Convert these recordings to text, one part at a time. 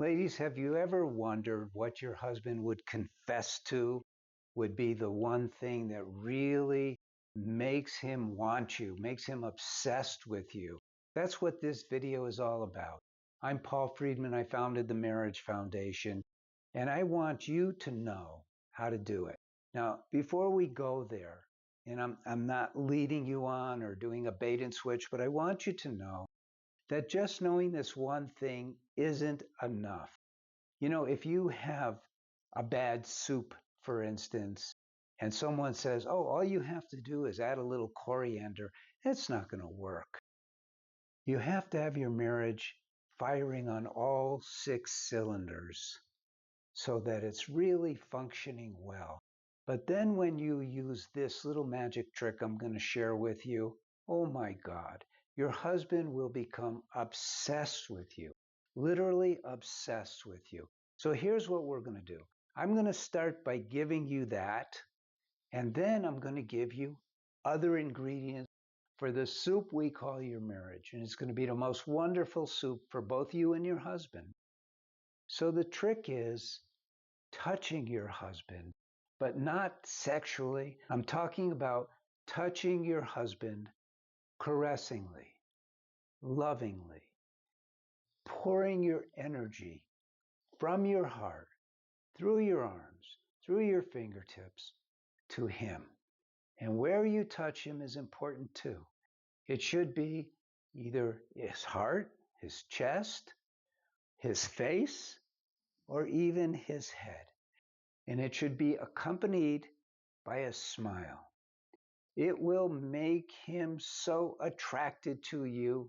Ladies, have you ever wondered what your husband would confess to would be the one thing that really makes him want you, makes him obsessed with you? That's what this video is all about. I'm Paul Friedman. I founded the Marriage Foundation, and I want you to know how to do it. Now, before we go there, and I'm not leading you on or doing a bait and switch, but I want you to know that just knowing this one thing isn't enough. You know, if you have a bad soup, for instance, and someone says, oh, all you have to do is add a little coriander, it's not going to work. You have to have your marriage firing on all 6 cylinders so that it's really functioning well. But then when you use this little magic trick I'm going to share with you, oh my God, your husband will become obsessed with you, literally obsessed with you. So here's what we're going to do. I'm going to start by giving you that, and then I'm going to give you other ingredients for the soup we call your marriage. And it's going to be the most wonderful soup for both you and your husband. So the trick is touching your husband, but not sexually. I'm talking about touching your husband caressingly, lovingly, pouring your energy from your heart, through your arms, through your fingertips to him. And where you touch him is important too. It should be either his heart, his chest, his face, or even his head. And it should be accompanied by a smile. It will make him so attracted to you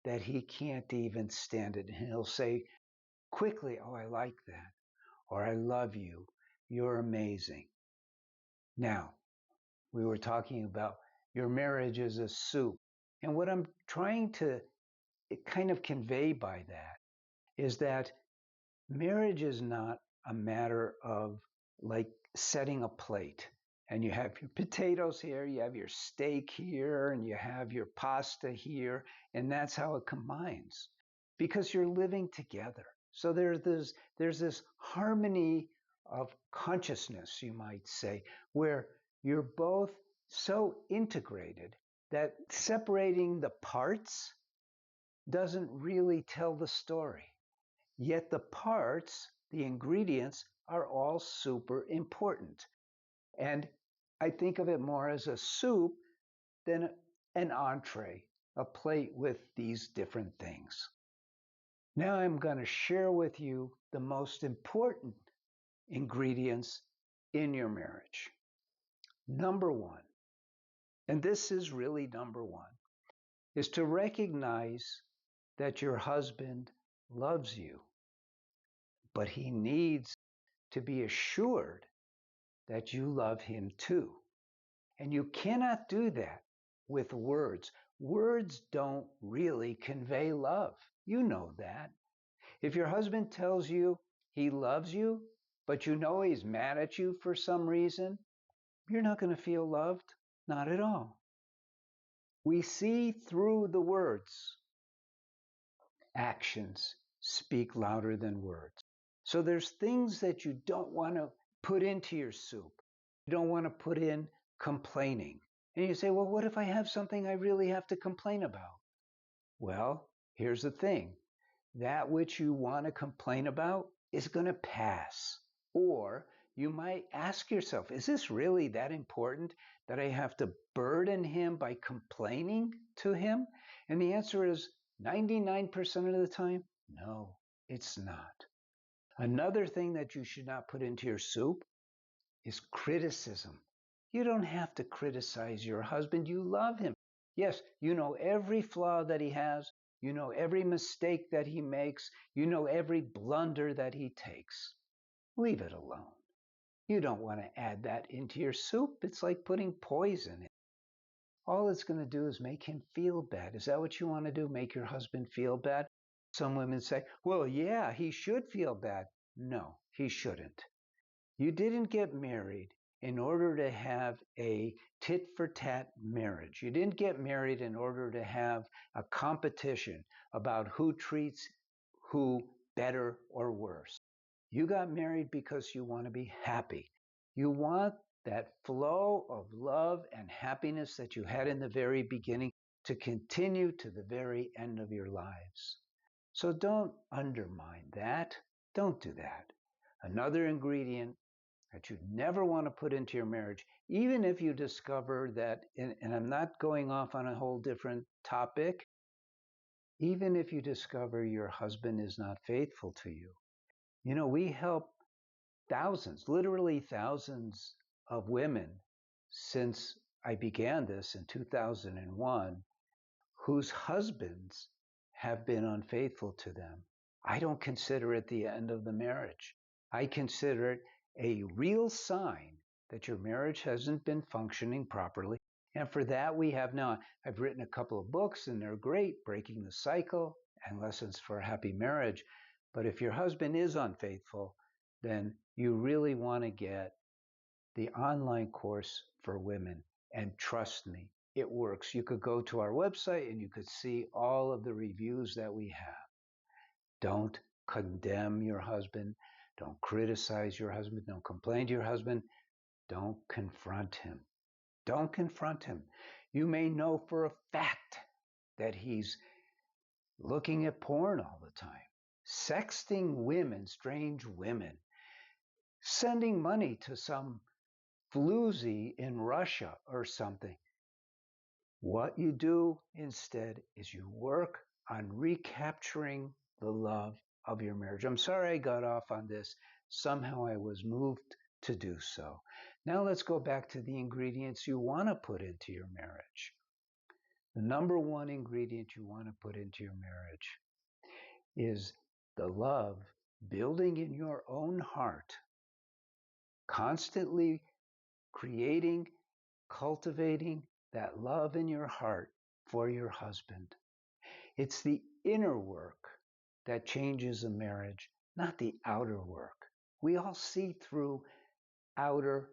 that he can't even stand it. And he'll say quickly, oh, I like that, or I love you, you're amazing. Now, we were talking about your marriage as a soup. And what I'm trying to kind of convey by that is that marriage is not a matter of like setting a plate and you have your potatoes here, you have your steak here, and you have your pasta here, and that's how it combines because you're living together. So there's this harmony of consciousness, you might say, where you're both so integrated that separating the parts doesn't really tell the story. Yet the parts, the ingredients, are all super important. And I think of it more as a soup than an entree, a plate with these different things. Now I'm going to share with you the most important ingredients in your marriage. Number one, and this is really number one, is to recognize that your husband loves you, but he needs to be assured that you love him too. And you cannot do that with words. Words don't really convey love. You know that. If your husband tells you he loves you, but you know he's mad at you for some reason, you're not going to feel loved. Not at all. We see through the words. Actions speak louder than words. So there's things that you don't want to put into your soup. You don't want to put in complaining. And you say, well, what if I have something I really have to complain about? Well, here's the thing. That which you want to complain about is going to pass. Or you might ask yourself, is this really that important that I have to burden him by complaining to him? And the answer is 99% of the time, no, it's not. Another thing that you should not put into your soup is criticism. You don't have to criticize your husband. You love him. Yes, you know every flaw that he has. You know every mistake that he makes. You know every blunder that he takes. Leave it alone. You don't want to add that into your soup. It's like putting poison in. All it's going to do is make him feel bad. Is that what you want to do? Make your husband feel bad? Some women say, well, yeah, he should feel bad. No, he shouldn't. You didn't get married in order to have a tit-for-tat marriage. You didn't get married in order to have a competition about who treats who better or worse. You got married because you want to be happy. You want that flow of love and happiness that you had in the very beginning to continue to the very end of your lives. So don't undermine that. Don't do that. Another ingredient that you never want to put into your marriage, even if you discover that, and I'm not going off on a whole different topic, even if you discover your husband is not faithful to you. You know, we help thousands, literally thousands of women since I began this in 2001 whose husbands have been unfaithful to them. I don't consider it the end of the marriage. I consider it a real sign that your marriage hasn't been functioning properly. And for that, we have now, I've written a couple of books and they're great, Breaking the Cycle and Lessons for a Happy Marriage. But if your husband is unfaithful, then you really want to get the online course for women. And trust me, it works. You could go to our website and you could see all of the reviews that we have. Don't condemn your husband. Don't criticize your husband. Don't complain to your husband. Don't confront him. Don't confront him. You may know for a fact that he's looking at porn all the time, sexting women, strange women, sending money to some floozy in Russia or something. What you do instead is you work on recapturing the love of your marriage. I'm sorry I got off on this. Somehow I was moved to do so. Now let's go back to the ingredients you want to put into your marriage. The number one ingredient you want to put into your marriage is the love building in your own heart, constantly creating, cultivating that love in your heart for your husband. It's the inner work that changes a marriage, not the outer work. We all see through outer,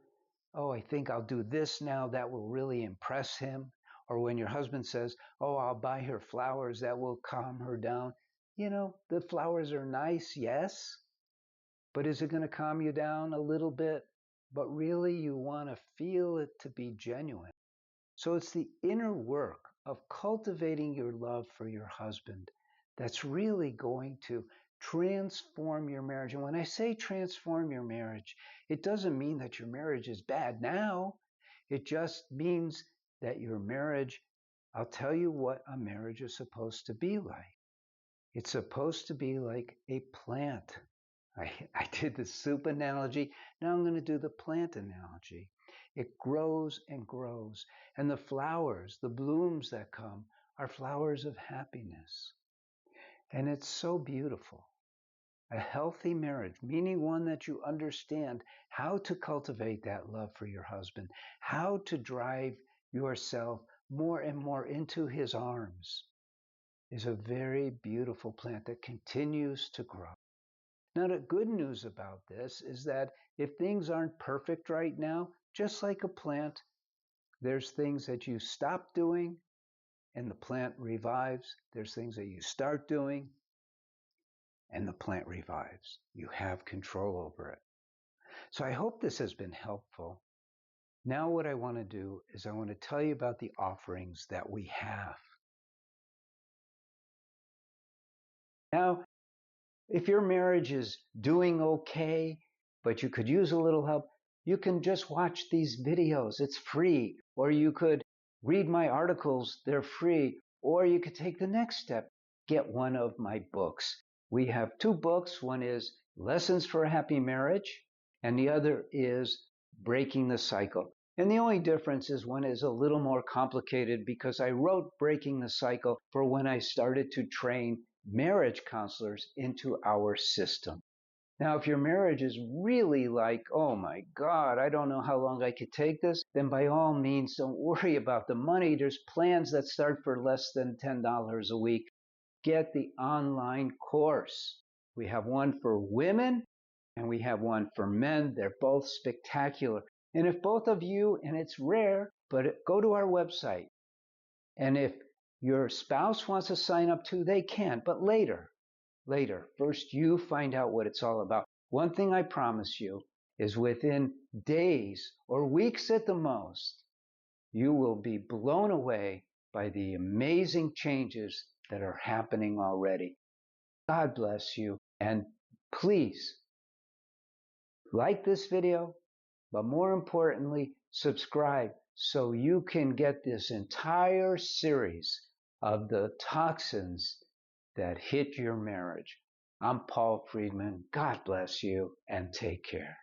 oh, I think I'll do this now, that will really impress him. Or when your husband says, oh, I'll buy her flowers, that will calm her down. You know, the flowers are nice, yes, but is it going to calm you down a little bit? But really, you want to feel it to be genuine. So it's the inner work of cultivating your love for your husband that's really going to transform your marriage. And when I say transform your marriage, it doesn't mean that your marriage is bad now. It just means that your marriage, I'll tell you what a marriage is supposed to be like. It's supposed to be like a plant. I did the soup analogy. Now I'm going to do the plant analogy. It grows and grows. And the flowers, the blooms that come, are flowers of happiness. And it's so beautiful. A healthy marriage, meaning one that you understand how to cultivate that love for your husband, how to drive yourself more and more into his arms, is a very beautiful plant that continues to grow. Now, the good news about this is that if things aren't perfect right now, just like a plant, there's things that you stop doing and the plant revives. There's things that you start doing and the plant revives. You have control over it. So I hope this has been helpful. Now what I want to do is I want to tell you about the offerings that we have. Now, if your marriage is doing okay, but you could use a little help, you can just watch these videos. It's free. Or you could read my articles. They're free. Or you could take the next step. Get one of my books. We have two books. One is Lessons for a Happy Marriage, and the other is Breaking the Cycle. And the only difference is one is a little more complicated because I wrote Breaking the Cycle for when I started to train marriage counselors into our system. Now, if your marriage is really like, oh my God, I don't know how long I could take this, then by all means, don't worry about the money. There's plans that start for less than $10 a week. Get the online course. We have one for women and we have one for men. They're both spectacular. And if both of you, and it's rare, but go to our website. And if your spouse wants to sign up too, they can, but later. later. First, you find out what it's all about. One thing I promise you is within days or weeks at the most, you will be blown away by the amazing changes that are happening already. God bless you. And please like this video, but more importantly, subscribe so you can get this entire series of the toxins that hit your marriage. I'm Paul Friedman. God bless you and take care.